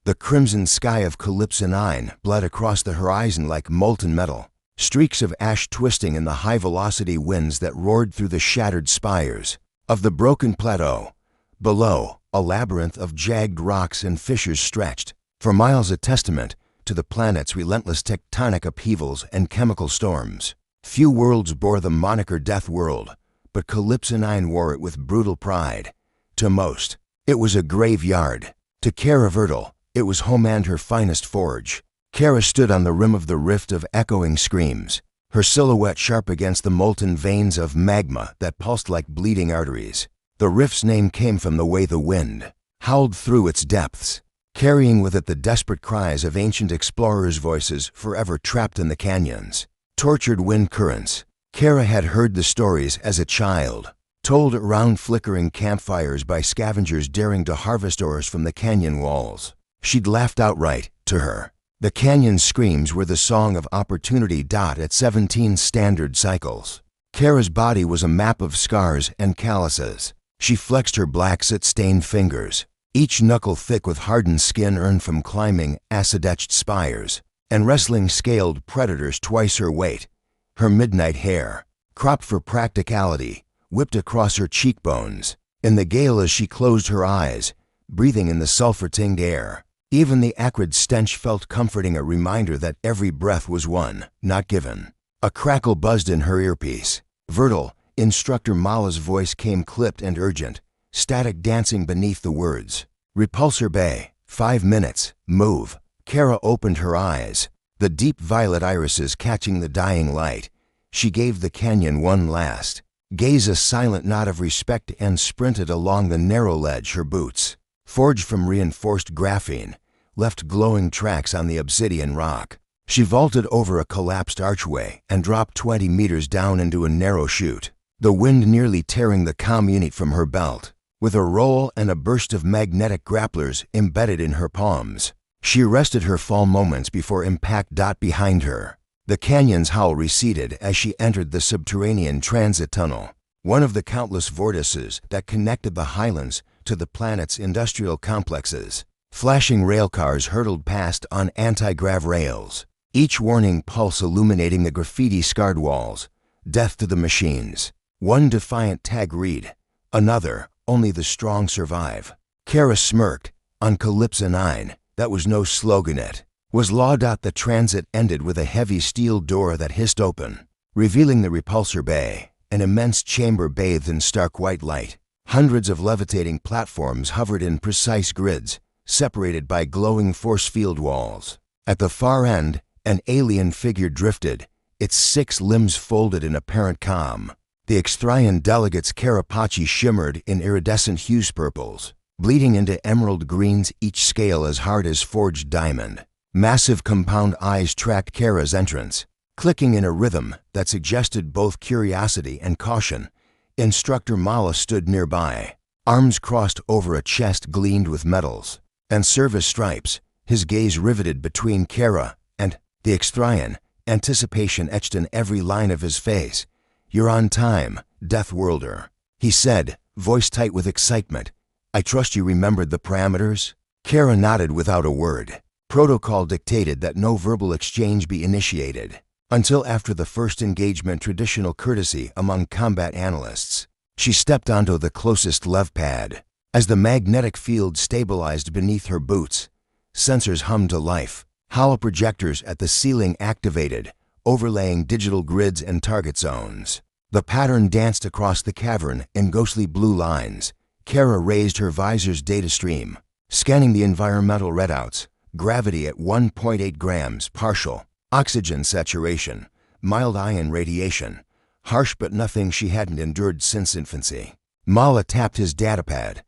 The crimson sky of Calypso 9 bled across the horizon like molten metal, streaks of ash twisting in the high-velocity winds that roared through the shattered spires of the broken plateau. Below, a labyrinth of jagged rocks and fissures stretched, for miles a testament to the planet's relentless tectonic upheavals and chemical storms. Few worlds bore the moniker Deathworld, but Calypso 9 wore it with brutal pride. To most, it was a graveyard. To Kara Vertil, it was home and her finest forge. Kara stood on the rim of the rift of echoing screams, her silhouette sharp against the molten veins of magma that pulsed like bleeding arteries. The rift's name came from the way the wind howled through its depths, carrying with it the desperate cries of ancient explorers' voices forever trapped in the canyons. Tortured wind currents. Kara had heard the stories as a child, told around flickering campfires by scavengers daring to harvest ores from the canyon walls. She'd laughed outright, to her. The canyon screams were the song of opportunity. At 17 standard cycles. Kara's body was a map of scars and calluses. She flexed her black soot-stained fingers, each knuckle thick with hardened skin earned from climbing acid-etched spires and wrestling scaled predators twice her weight. Her midnight hair, cropped for practicality, whipped across her cheekbones in the gale as she closed her eyes, breathing in the sulfur-tinged air. Even the acrid stench felt comforting, a reminder that every breath was won, not given. A crackle buzzed in her earpiece. Vertil, Instructor Mala's voice came clipped and urgent, static dancing beneath the words. Repulsor Bay, 5 minutes, move. Kara opened her eyes, the deep violet irises catching the dying light. She gave the canyon one last gaze, a silent nod of respect, and sprinted along the narrow ledge. Her boots, forged from reinforced graphene, left glowing tracks on the obsidian rock. She vaulted over a collapsed archway and dropped 20 meters down into a narrow chute, the wind nearly tearing the comm unit from her belt. With a roll and a burst of magnetic grapplers embedded in her palms, she arrested her fall moments before impact. Behind her, the canyon's howl receded as she entered the subterranean transit tunnel, one of the countless vortices that connected the highlands to the planet's industrial complexes. Flashing railcars hurtled past on anti-grav rails, each warning pulse illuminating the graffiti-scarred walls. Death to the machines. One defiant tag read, another, only the strong survive. Kara smirked. On Calypso 9, that was no slogan, it was law. The transit ended with a heavy steel door that hissed open, revealing the repulsor bay, an immense chamber bathed in stark white light. Hundreds of levitating platforms hovered in precise grids, separated by glowing force field walls. At the far end, an alien figure drifted, its 6 limbs folded in apparent calm. The Extrian delegate's carapace shimmered in iridescent hues, purples, bleeding into emerald greens, each scale as hard as forged diamond. Massive compound eyes tracked Kara's entrance, clicking in a rhythm that suggested both curiosity and caution. Instructor Mala stood nearby, arms crossed over a chest gleamed with medals and service stripes, his gaze riveted between Kara and the Extrian, anticipation etched in every line of his face. You're on time, Deathworlder, he said, voice tight with excitement. I trust you remembered the parameters? Kara nodded without a word. Protocol dictated that no verbal exchange be initiated until after the first engagement, traditional courtesy among combat analysts. She stepped onto the closest lev pad. As the magnetic field stabilized beneath her boots, sensors hummed to life. Holoprojectors at the ceiling activated, overlaying digital grids and target zones. The pattern danced across the cavern in ghostly blue lines. Kara raised her visor's data stream, scanning the environmental readouts. Gravity at 1.8 grams partial, oxygen saturation, mild ion radiation, harsh but nothing she hadn't endured since infancy. Mala tapped his datapad.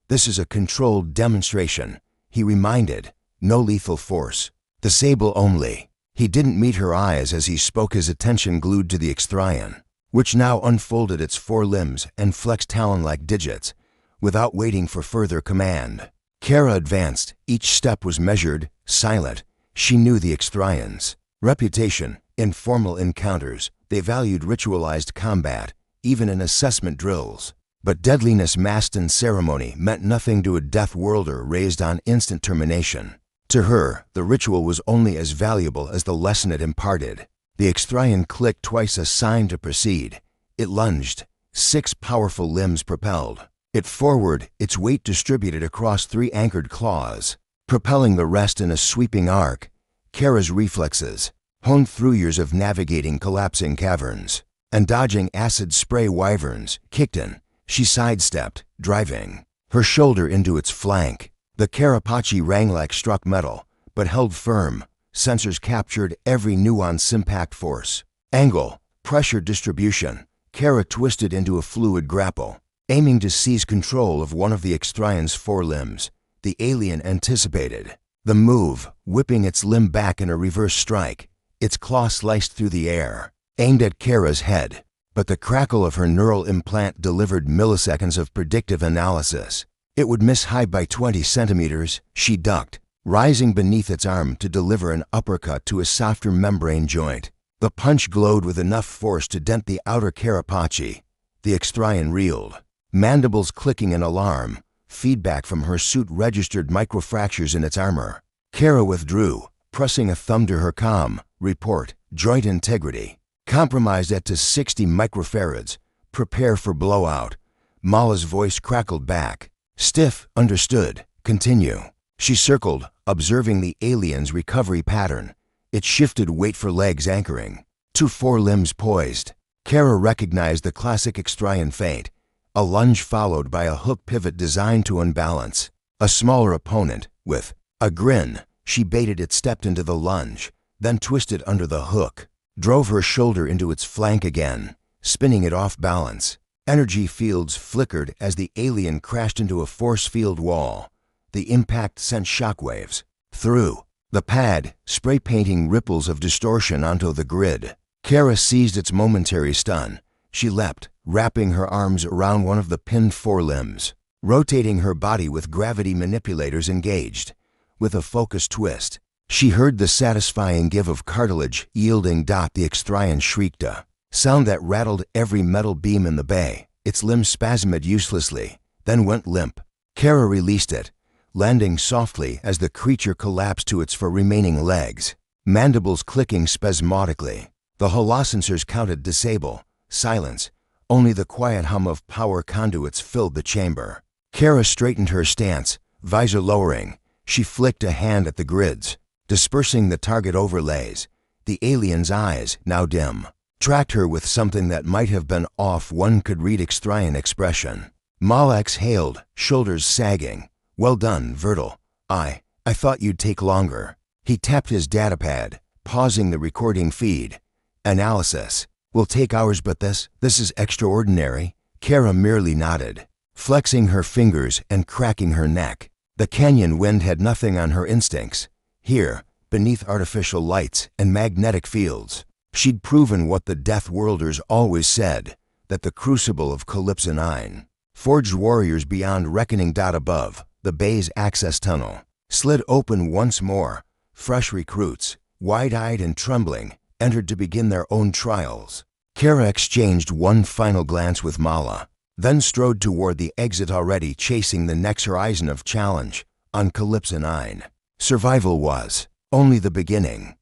This is a controlled demonstration, he reminded. No lethal force. Disable only. He didn't meet her eyes as he spoke, his attention glued to the Extrian, which now unfolded its 4 limbs and flexed talon-like digits, without waiting for further command. Kara advanced. Each step was measured, silent. She knew the Extrians' reputation. In formal encounters, they valued ritualized combat, even in assessment drills. But deadliness masked in ceremony meant nothing to a Deathworlder raised on instant termination. To her, the ritual was only as valuable as the lesson it imparted. The Extrian clicked twice a sign to proceed. It lunged. 6 powerful limbs propelled it forward, its weight distributed across 3 anchored claws, propelling the rest in a sweeping arc. Kara's reflexes, honed through years of navigating collapsing caverns and dodging acid spray wyverns, kicked in. She sidestepped, driving her shoulder into its flank. The Carapace rang like struck metal, but held firm. Sensors captured every nuance impact force, angle, pressure distribution. Kara twisted into a fluid grapple, aiming to seize control of one of the Extrian's 4 limbs. The alien anticipated the move, whipping its limb back in a reverse strike. Its claw sliced through the air, aimed at Kara's head, but the crackle of her neural implant delivered milliseconds of predictive analysis. It would miss high by 20 centimeters. She ducked, rising beneath its arm to deliver an uppercut to a softer membrane joint. The punch glowed with enough force to dent the outer carapace. The Extrian reeled, mandibles clicking in alarm. Feedback from her suit registered microfractures in its armor. Kara withdrew, pressing a thumb to her comm. Report, joint integrity compromised at to 60 microfarads. Prepare for blowout. Mala's voice crackled back. Stiff, understood. Continue. She circled, observing the alien's recovery pattern. It shifted weight for legs anchoring. 2 forelimbs poised. Kara recognized the classic Extrian feint. A lunge followed by a hook pivot designed to unbalance a smaller opponent. With a grin, she baited it, stepped into the lunge, then twisted under the hook, drove her shoulder into its flank again, spinning it off balance. Energy fields flickered as the alien crashed into a force field wall. The impact sent shockwaves through the pad, spray painting ripples of distortion onto the grid. Kara seized its momentary stun. She leapt, wrapping her arms around one of the pinned forelimbs, rotating her body with gravity manipulators engaged. With a focused twist, she heard the satisfying give of cartilage yielding. The Extrian shrieked a sound that rattled every metal beam in the bay. Its limbs spasmed uselessly, then went limp. Kara released it, landing softly as the creature collapsed to its 4 remaining legs, mandibles clicking spasmodically. The holosensors counted disable. Silence. Only the quiet hum of power conduits filled the chamber. Kara straightened her stance, visor lowering. She flicked a hand at the grids, dispersing the target overlays. The alien's eyes, now dim, tracked her with something that might have been off. One could read Extrian expression. Mala exhaled, shoulders sagging. Well done, Vertil. I thought you'd take longer. He tapped his datapad, pausing the recording feed. Analysis. Will take hours, but this is extraordinary. Kara merely nodded, flexing her fingers and cracking her neck. The canyon wind had nothing on her instincts. Here, beneath artificial lights and magnetic fields, she'd proven what the Deathworlders always said, that the crucible of Calypso 9 forged warriors beyond reckoning. Above, the bay's access tunnel slid open once more. Fresh recruits, wide-eyed and trembling, entered to begin their own trials. Kara exchanged one final glance with Mala, then strode toward the exit, already chasing the next horizon of challenge. On Calypso 9, survival was only the beginning.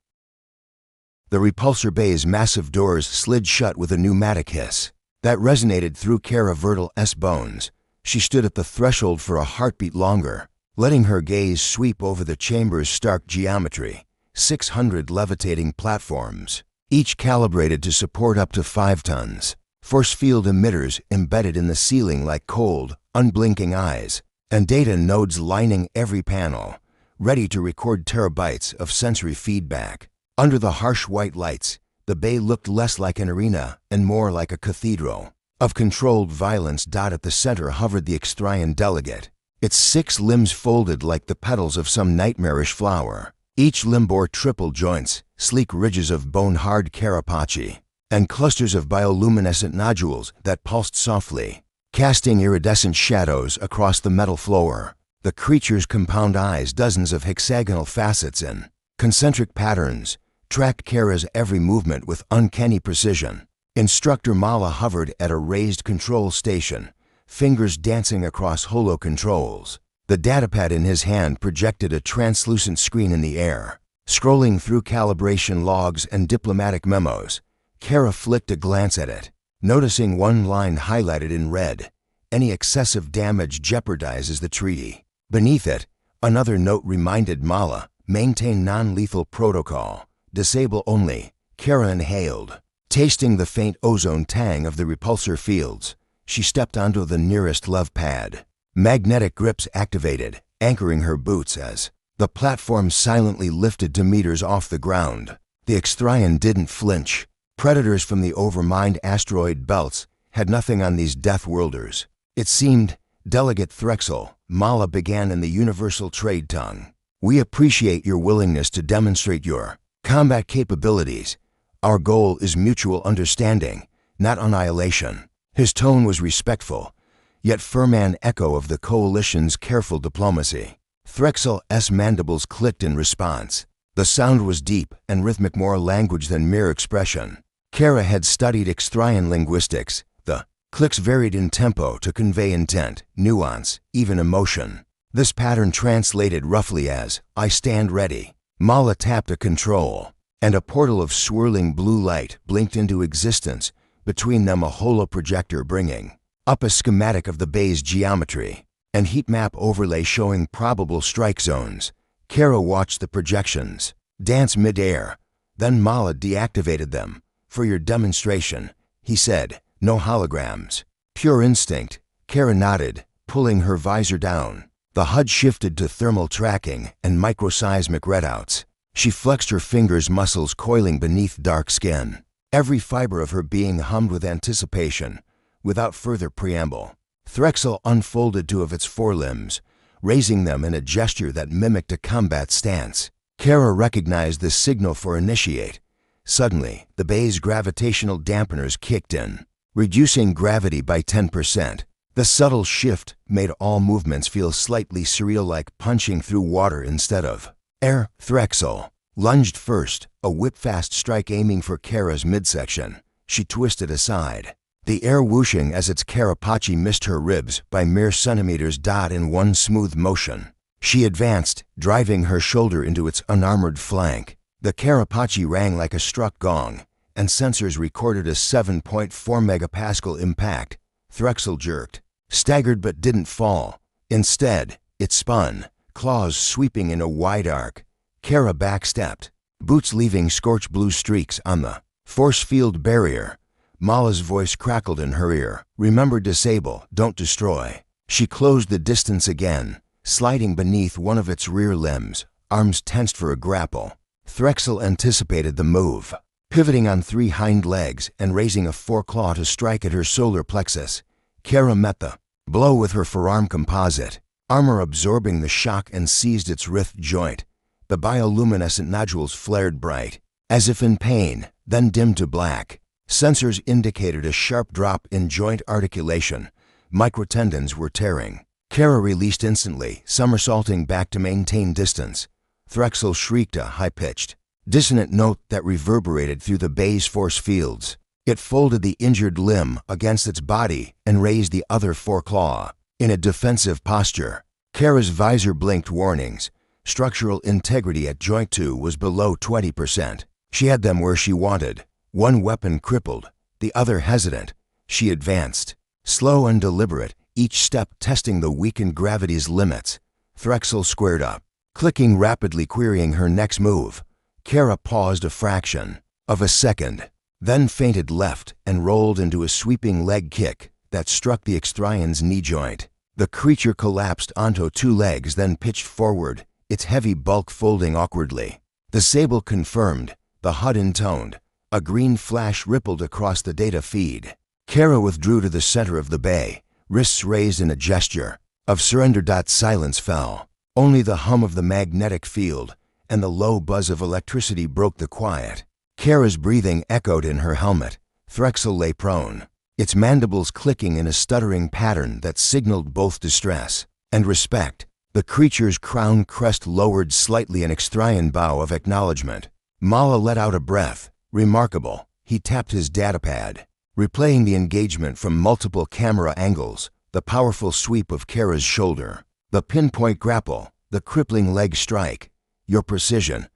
The repulsor bay's massive doors slid shut with a pneumatic hiss that resonated through Kara Vertil's bones. She stood at the threshold for a heartbeat longer, letting her gaze sweep over the chamber's stark geometry. 600 levitating platforms, each calibrated to support up to 5 tons. Force field emitters embedded in the ceiling like cold, unblinking eyes, and data nodes lining every panel, ready to record terabytes of sensory feedback. Under the harsh white lights, the bay looked less like an arena and more like a cathedral of controlled violence. At the center hovered the Extrian delegate, its 6 limbs folded like the petals of some nightmarish flower. Each limb bore triple joints, sleek ridges of bone-hard carapace, and clusters of bioluminescent nodules that pulsed softly, casting iridescent shadows across the metal floor. The creature's compound eyes, dozens of hexagonal facets in concentric patterns, tracked Kara's every movement with uncanny precision. Instructor Mala hovered at a raised control station, fingers dancing across holo controls. The datapad in his hand projected a translucent screen in the air. Scrolling through calibration logs and diplomatic memos, Kara flicked a glance at it, noticing one line highlighted in red. Any excessive damage jeopardizes the treaty. Beneath it, another note reminded Mala, maintain non-lethal protocol. Disable only. Kara inhaled. Tasting the faint ozone tang of the repulsor fields, she stepped onto the nearest love pad. Magnetic grips activated, anchoring her boots as the platform silently lifted to meters off the ground. The Extrian didn't flinch. Predators from the overmined asteroid belts had nothing on these Deathworlders. It seemed, Delegate Threxel, Mala began in the universal trade tongue. We appreciate your willingness to demonstrate your combat capabilities. Our goal is mutual understanding, not annihilation. His tone was respectful, yet firm, an echo of the Coalition's careful diplomacy. Threxel's mandibles clicked in response. The sound was deep and rhythmic, more language than mere expression. Kara had studied Extrian linguistics. The clicks varied in tempo to convey intent, nuance, even emotion. This pattern translated roughly as, I stand ready. Mala tapped a control, and a portal of swirling blue light blinked into existence, between them a holoprojector bringing up a schematic of the bay's geometry and heat map overlay showing probable strike zones. Kara watched the projections dance mid-air, then Mala deactivated them. For your demonstration, he said, no holograms. Pure instinct. Kara nodded, pulling her visor down. The HUD shifted to thermal tracking and microseismic readouts. She flexed her fingers, muscles coiling beneath dark skin. Every fiber of her being hummed with anticipation. Without further preamble, Threxel unfolded two of its forelimbs, raising them in a gesture that mimicked a combat stance. Kara recognized the signal for initiate. Suddenly, the bay's gravitational dampeners kicked in, reducing gravity by 10%. The subtle shift made all movements feel slightly surreal, like punching through water instead of air. Threxel lunged first, a whip-fast strike aiming for Kara's midsection. She twisted aside, the air whooshing as its carapace missed her ribs by mere centimeters. In one smooth motion, she advanced, driving her shoulder into its unarmored flank. The carapace rang like a struck gong, and sensors recorded a 7.4 megapascal impact. Threxel jerked, staggered but didn't fall. Instead, it spun, claws sweeping in a wide arc. Kara backstepped, boots leaving scorch blue streaks on the force field barrier. Mala's voice crackled in her ear. Remember, disable, don't destroy. She closed the distance again, sliding beneath one of its rear limbs, arms tensed for a grapple. Threxel anticipated the move, pivoting on three hind legs and raising a foreclaw to strike at her solar plexus. Kara met the blow with her forearm composite, armor absorbing the shock, and seized its wrist joint. The bioluminescent nodules flared bright, as if in pain, then dimmed to black. Sensors indicated a sharp drop in joint articulation. Microtendons were tearing. Kara released instantly, somersaulting back to maintain distance. Threxel shrieked a high-pitched, dissonant note that reverberated through the bay's force fields. It folded the injured limb against its body and raised the other foreclaw in a defensive posture. Kara's visor blinked warnings. Structural integrity at joint 2 was below 20%. She had them where she wanted. One weapon crippled, the other hesitant. She advanced, slow and deliberate, each step testing the weakened gravity's limits. Threxel squared up, clicking rapidly, querying her next move. Kara paused a fraction of a second, then feinted left and rolled into a sweeping leg kick that struck the Extrian's knee joint. The creature collapsed onto two legs, then pitched forward, its heavy bulk folding awkwardly. The sable confirmed, the HUD intoned. A green flash rippled across the data feed. Kara withdrew to the center of the bay, wrists raised in a gesture of surrender. Silence fell. Only the hum of the magnetic field and the low buzz of electricity broke the quiet. Kara's breathing echoed in her helmet. Threxel lay prone, its mandibles clicking in a stuttering pattern that signaled both distress and respect. The creature's crown crest lowered slightly, an Extrian bow of acknowledgement. Mala let out a breath. Remarkable. He tapped his datapad, replaying the engagement from multiple camera angles. The powerful sweep of Kara's shoulder, The pinpoint grapple, the crippling leg strike, your precision.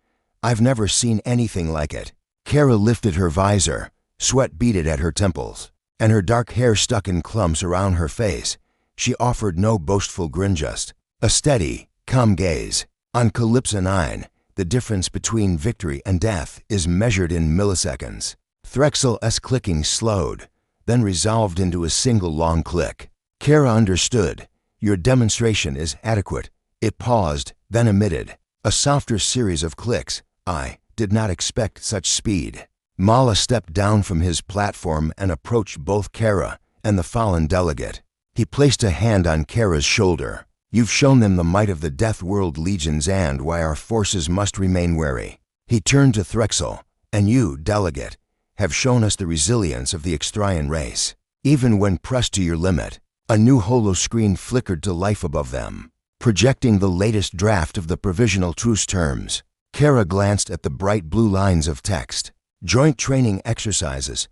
I've never seen anything like it. Kara lifted her visor, sweat beaded at her temples, and her dark hair stuck in clumps around her face. She offered no boastful grin, just a steady, calm gaze. On Calypso 9, the difference between victory and death is measured in milliseconds. Threxel's clicking slowed, then resolved into a single long click. Kara understood. Your demonstration is adequate. It paused, then emitted a softer series of clicks. I did not expect such speed. Mala stepped down from his platform and approached both Kara and the fallen delegate. He placed a hand on Kara's shoulder. You've shown them the might of the Deathworld legions and why our forces must remain wary. He turned to Threxel. And you, delegate, have shown us the resilience of the Extrian race. Even when pressed to your limit, a new holoscreen flickered to life above them, projecting the latest draft of the provisional truce terms. Kara glanced at the bright blue lines of text. Joint training exercises,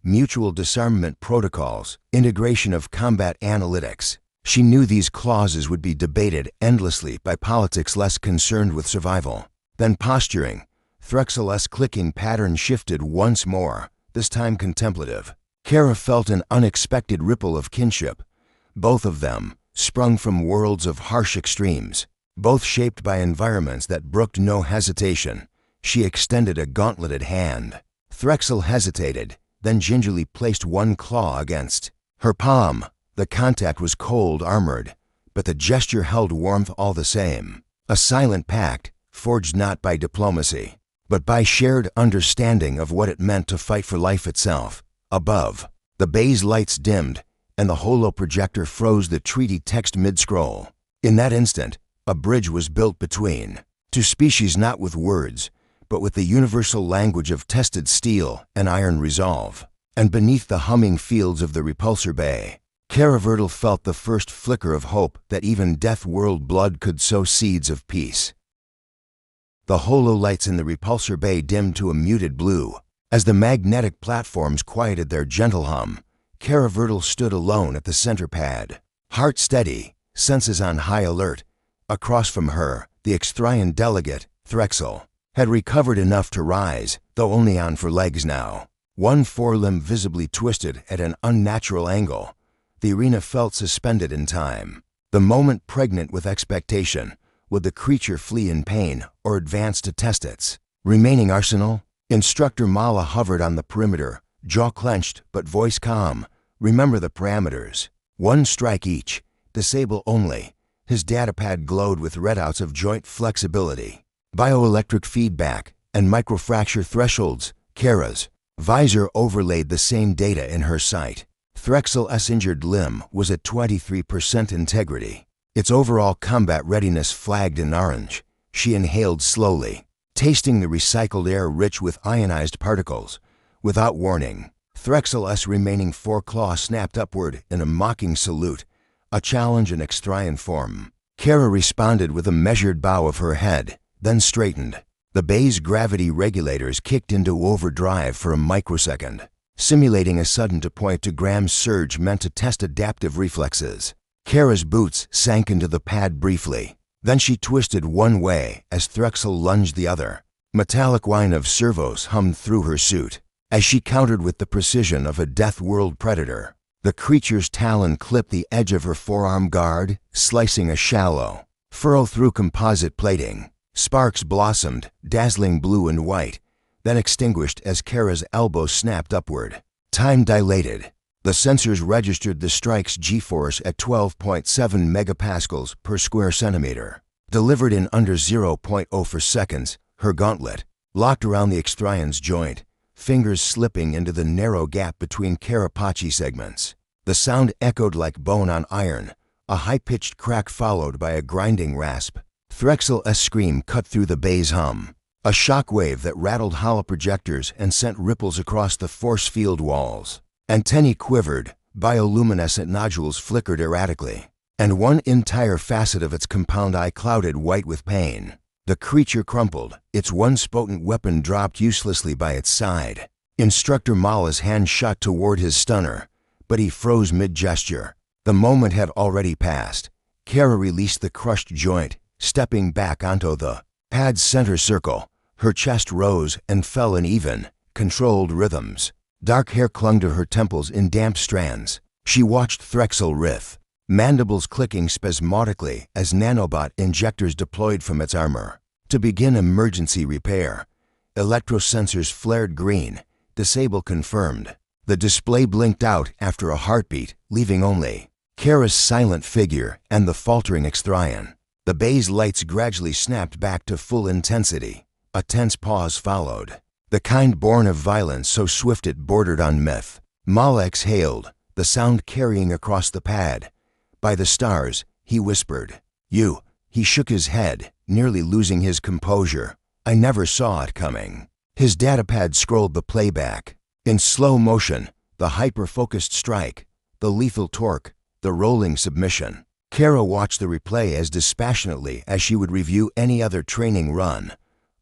mutual disarmament protocols, integration of combat analytics. She knew these clauses would be debated endlessly by politics less concerned with survival. Then posturing. Threxel's clicking pattern shifted once more, this time contemplative. Kara felt an unexpected ripple of kinship. Both of them sprung from worlds of harsh extremes, both shaped by environments that brooked no hesitation. She extended a gauntleted hand. Threxel hesitated, then gingerly placed one claw against her palm. The contact was cold, armored, but the gesture held warmth all the same. A silent pact, forged not by diplomacy, but by shared understanding of what it meant to fight for life itself. Above, the bay's lights dimmed, and the holo-projector froze the treaty text mid-scroll. In that instant, a bridge was built between two species, not with words, but with the universal language of tested steel and iron resolve. And beneath the humming fields of the repulsor bay, Kara felt the first flicker of hope that even Deathworld blood could sow seeds of peace. The holo-lights in the repulsor bay dimmed to a muted blue. As the magnetic platforms quieted their gentle hum, Kara stood alone at the center pad, heart steady, senses on high alert. Across from her, the Extrian delegate, Threxel, had recovered enough to rise, though only on four legs now. One forelimb visibly twisted at an unnatural angle. The arena felt suspended in time, the moment pregnant with expectation. Would the creature flee in pain or advance to test its remaining arsenal? Instructor Mala hovered on the perimeter, jaw clenched but voice calm. Remember the parameters. One strike each, disable only. His datapad glowed with readouts of joint flexibility, bioelectric feedback, and microfracture thresholds. Kara's visor overlaid the same data in her sight. Threxel's injured limb was at 23% integrity. Its overall combat readiness flagged in orange. She inhaled slowly, tasting the recycled air rich with ionized particles. Without warning, Threxel's remaining foreclaw snapped upward in a mocking salute, a challenge in Extrian form. Kara responded with a measured bow of her head, then straightened. The bay's gravity regulators kicked into overdrive for a microsecond, simulating a sudden-to-point-to gram surge meant to test adaptive reflexes. Kara's boots sank into the pad briefly. Then she twisted one way as Threxel lunged the other. Metallic whine of servos hummed through her suit as she countered with the precision of a Deathworld predator. The creature's talon clipped the edge of her forearm guard, slicing a shallow furrow through composite plating. Sparks blossomed, dazzling blue and white, then extinguished as Kara's elbow snapped upward. Time dilated. The sensors registered the strike's G-force at 12.7 megapascals per square centimeter. Delivered in under 0.0 seconds, her gauntlet locked around the Extrian's joint, fingers slipping into the narrow gap between Carapace segments. The sound echoed like bone on iron, a high-pitched crack followed by a grinding rasp. Threxel's scream cut through the bay's hum, a shockwave that rattled holoprojectors and sent ripples across the force field walls. Antennae quivered, bioluminescent nodules flickered erratically, and one entire facet of its compound eye clouded white with pain. The creature crumpled, its once potent weapon dropped uselessly by its side. Instructor Mala's hand shot toward his stunner, but he froze mid-gesture. The moment had already passed. Kara released the crushed joint, stepping back onto the pad's center circle. Her chest rose and fell in even, controlled rhythms. Dark hair clung to her temples in damp strands. She watched Threxel writhe, mandibles clicking spasmodically as nanobot injectors deployed from its armor. To begin emergency repair, electrosensors flared green. Disable confirmed. The display blinked out after a heartbeat, leaving only Kara's silent figure and the faltering Extrian. The bay's lights gradually snapped back to full intensity. A tense pause followed, the kind born of violence so swift it bordered on myth. Mala exhaled, the sound carrying across the pad. By the stars, he whispered. You. He shook his head, nearly losing his composure. I never saw it coming. His datapad scrolled the playback. In slow motion, the hyper-focused strike, the lethal torque, the rolling submission. Kara watched the replay as dispassionately as she would review any other training run.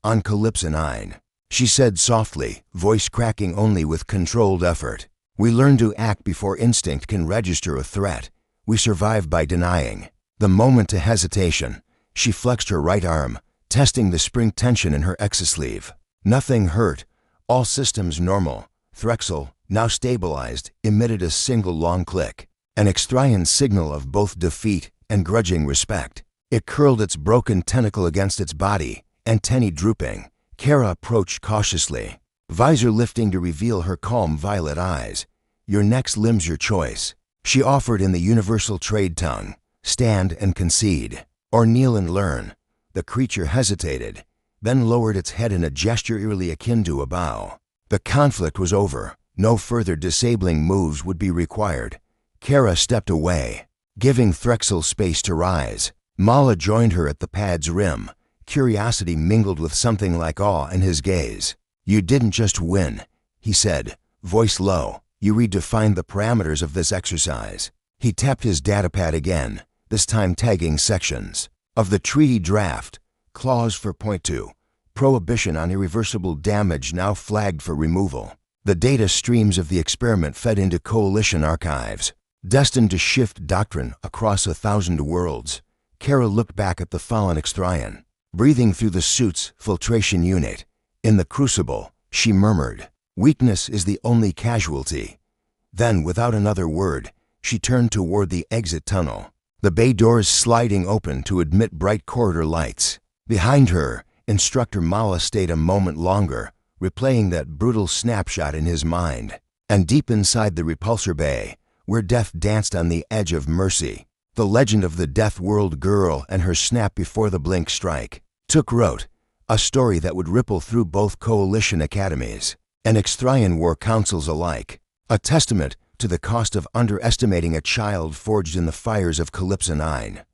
On Calypso 9, she said softly, voice cracking only with controlled effort. We learn to act before instinct can register a threat. We survive by denying. The moment to hesitation, she flexed her right arm, testing the spring tension in her exosleeve. Nothing hurt. All systems normal. Threxel, now stabilized, emitted a single long click, an Extrian signal of both defeat and grudging respect. It curled its broken tentacle against its body, antennae drooping. Kara approached cautiously, visor lifting to reveal her calm violet eyes. Your next limb's your choice, she offered in the universal trade tongue. Stand and concede, or kneel and learn. The creature hesitated, then lowered its head in a gesture eerily akin to a bow. The conflict was over. No further disabling moves would be required. Kara stepped away, giving Threxel space to rise. Mala joined her at the pad's rim. Curiosity mingled with something like awe in his gaze. You didn't just win, he said, voice low. You redefined the parameters of this exercise. He tapped his datapad again, this time tagging sections. Of the treaty draft, clause for point 2. Prohibition on irreversible damage now flagged for removal. The data streams of the experiment fed into Coalition archives, destined to shift doctrine across 1,000 worlds. Kara looked back at the fallen Extrian, breathing through the suit's filtration unit. In the crucible, she murmured, weakness is the only casualty. Then, without another word, she turned toward the exit tunnel, the bay doors sliding open to admit bright corridor lights. Behind her, Instructor Mala stayed a moment longer, replaying that brutal snapshot in his mind. And deep inside the repulsor bay, where death danced on the edge of mercy, the legend of the Deathworld girl and her snap before the blink strike took root, a story that would ripple through both Coalition academies and Extrian war councils alike, a testament to the cost of underestimating a child forged in the fires of Calypso 9.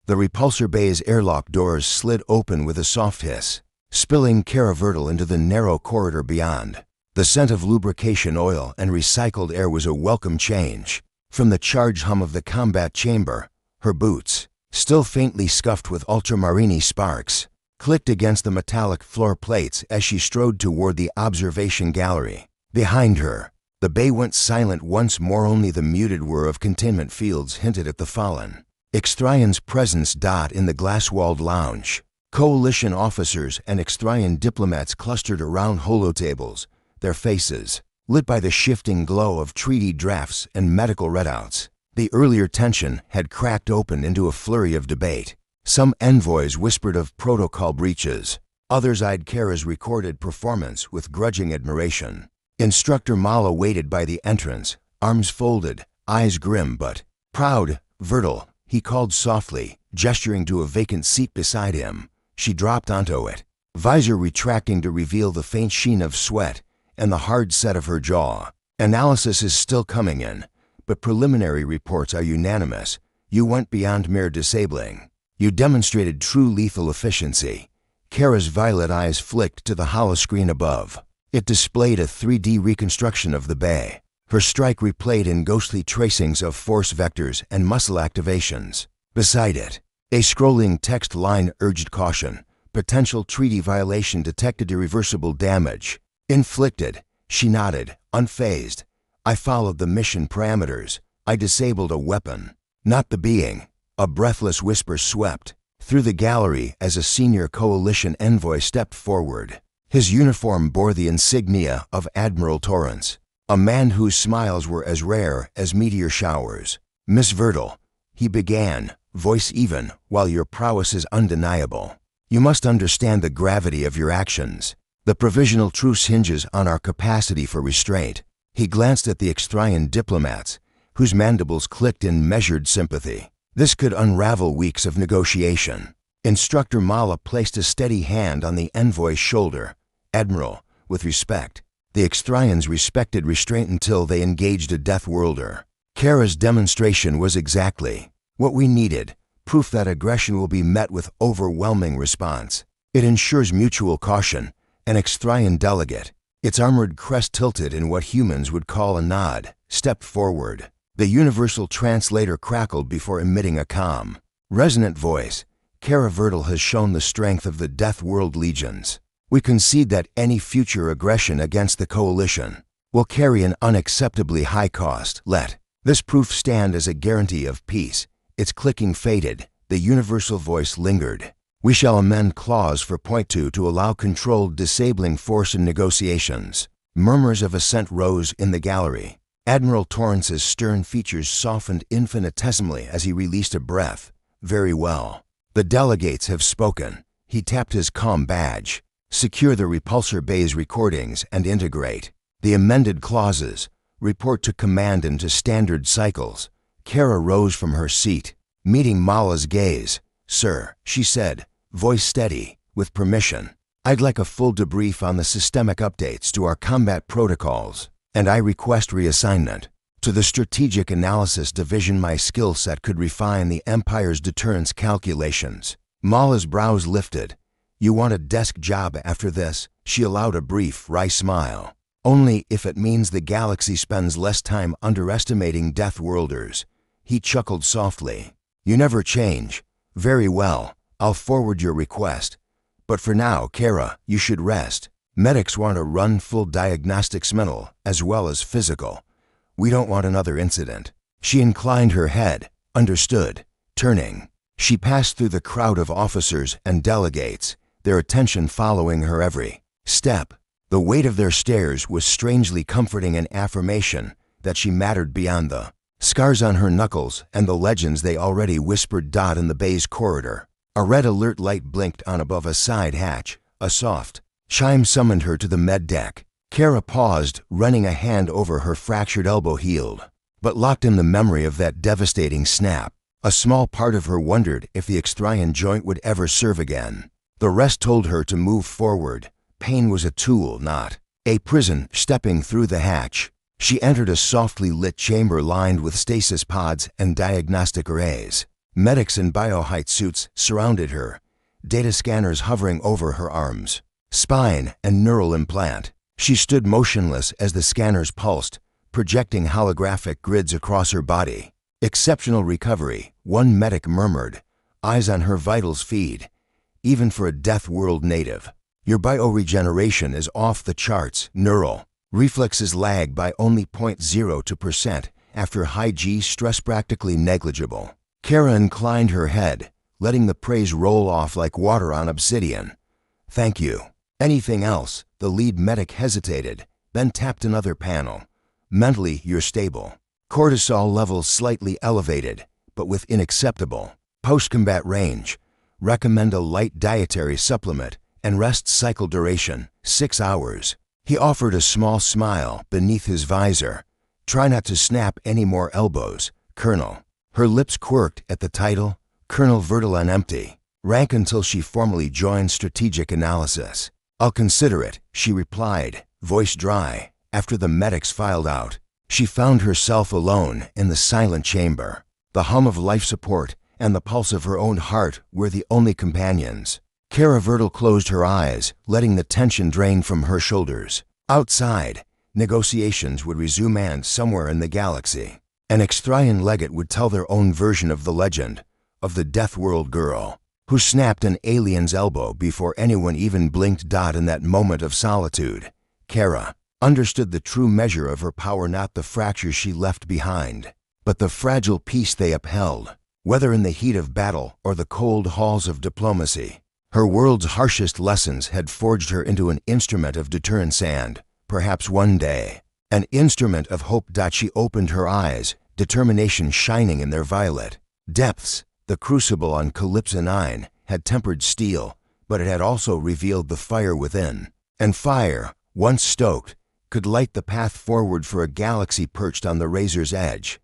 The repulsor bay's airlock doors slid open with a soft hiss, spilling Caravertal into the narrow corridor beyond. The scent of lubrication oil and recycled air was a welcome change. From the charge hum of the combat chamber, her boots, still faintly scuffed with ultramarini sparks, clicked against the metallic floor plates as she strode toward the observation gallery. Behind her, the bay went silent once more. Only the muted whir of containment fields hinted at the fallen. Extrian's presence dot in the glass-walled lounge. Coalition officers and Extrian diplomats clustered around holotables, their faces lit by the shifting glow of treaty drafts and medical readouts. The earlier tension had cracked open into a flurry of debate. Some envoys whispered of protocol breaches. Others eyed Kara's recorded performance with grudging admiration. Instructor Mala waited by the entrance, arms folded, eyes grim but proud. Vertal, he called softly, gesturing to a vacant seat beside him. She dropped onto it, visor retracting to reveal the faint sheen of sweat and the hard set of her jaw. Analysis is still coming in, but preliminary reports are unanimous. You went beyond mere disabling. You demonstrated true lethal efficiency. Kara's violet eyes flicked to the holoscreen above. It displayed a 3D reconstruction of the bay, her strike replayed in ghostly tracings of force vectors and muscle activations. Beside it, a scrolling text line urged caution. Potential treaty violation detected. Irreversible damage inflicted. She nodded, unfazed. I followed the mission parameters. I disabled a weapon, not the being. A breathless whisper swept through the gallery as a senior coalition envoy stepped forward. His uniform bore the insignia of Admiral Torrance, a man whose smiles were as rare as meteor showers. "Miss Vertle," he began, voice even, "while your prowess is undeniable, you must understand the gravity of your actions. The provisional truce hinges on our capacity for restraint." He glanced at the Extrian diplomats, whose mandibles clicked in measured sympathy. This could unravel weeks of negotiation. Instructor Mala placed a steady hand on the envoy's shoulder. "Admiral, with respect." The Extrians respected restraint until they engaged a Deathworlder. Kara's demonstration was exactly what we needed, proof that aggression will be met with overwhelming response. It ensures mutual caution. An Extrian delegate, its armored crest tilted in what humans would call a nod, stepped forward. The universal translator crackled before emitting a calm, resonant voice. "Kara Vertle has shown the strength of the Deathworld legions. We concede that any future aggression against the coalition will carry an unacceptably high cost. Let this proof stand as a guarantee of peace." Its clicking faded. The universal voice lingered. "We shall amend clause for point 2 to allow controlled disabling force in negotiations." Murmurs of assent rose in the gallery. Admiral Torrance's stern features softened infinitesimally as he released a breath. "Very well. The delegates have spoken." He tapped his comm badge. "Secure the repulsor bay's recordings and integrate the amended clauses. Report to command and to standard cycles." Kara rose from her seat, meeting Mala's gaze. "Sir," she said, voice steady, "with permission, I'd like a full debrief on the systemic updates to our combat protocols, and I request reassignment to the Strategic Analysis Division. My skill set could refine the Empire's deterrence calculations." Mala's brows lifted. "You want a desk job after this?" She allowed a brief, wry smile. "Only if it means the galaxy spends less time underestimating Deathworlders." He chuckled softly. "You never change." "Very well, I'll forward your request. But for now, Kara, you should rest. Medics want to run full diagnostics, mental as well as physical. We don't want another incident." She inclined her head. "Understood." Turning, she passed through the crowd of officers and delegates, their attention following her every step. The weight of their stares was strangely comforting, an affirmation that she mattered beyond the scars on her knuckles and the legends they already whispered. In the bay's corridor, a red alert light blinked on above a side hatch. A soft chime summoned her to the med deck. Kara paused, running a hand over her fractured elbow. Healed, but locked in the memory of that devastating snap. A small part of her wondered if the Extrian joint would ever serve again. The rest told her to move forward. Pain was a tool, not a prison. Stepping through the hatch, she entered a softly lit chamber lined with stasis pods and diagnostic arrays. Medics in biohite suits surrounded her, data scanners hovering over her arms, spine, and neural implant. She stood motionless as the scanners pulsed, projecting holographic grids across her body. "Exceptional recovery," one medic murmured, eyes on her vitals feed. "Even for a Deathworld native. Your bioregeneration is off the charts. Neural reflexes lag by only 0.02% after high G stress, practically negligible." Kara inclined her head, letting the praise roll off like water on obsidian. "Thank you. Anything else?" The lead medic hesitated, then tapped another panel. "Mentally, you're stable. Cortisol levels slightly elevated, but within acceptable post-combat range. Recommend a light dietary supplement and rest cycle duration, 6 hours. He offered a small smile beneath his visor. "Try not to snap any more elbows, Colonel." Her lips quirked at the title, Colonel Vertle, an empty rank until she formally joined Strategic Analysis. "I'll consider it," she replied, voice dry. After the medics filed out, she found herself alone in the silent chamber. The hum of life support and the pulse of her own heart were the only companions. Kara Vertle closed her eyes, letting the tension drain from her shoulders. Outside, negotiations would resume, and somewhere in the galaxy, an Extrian legate would tell their own version of the legend of the Deathworld girl who snapped an alien's elbow before anyone even blinked. In that moment of solitude, Kara understood the true measure of her power, not the fractures she left behind, but the fragile peace they upheld. whether in the heat of battle or the cold halls of diplomacy. Her world's harshest lessons had forged her into an instrument of deterrence and, perhaps one day, an instrument of hope. She opened her eyes, determination shining in their violet depths. The crucible on Calypso 9 had tempered steel, but it had also revealed the fire within. And fire, once stoked, could light the path forward for a galaxy perched on the razor's edge.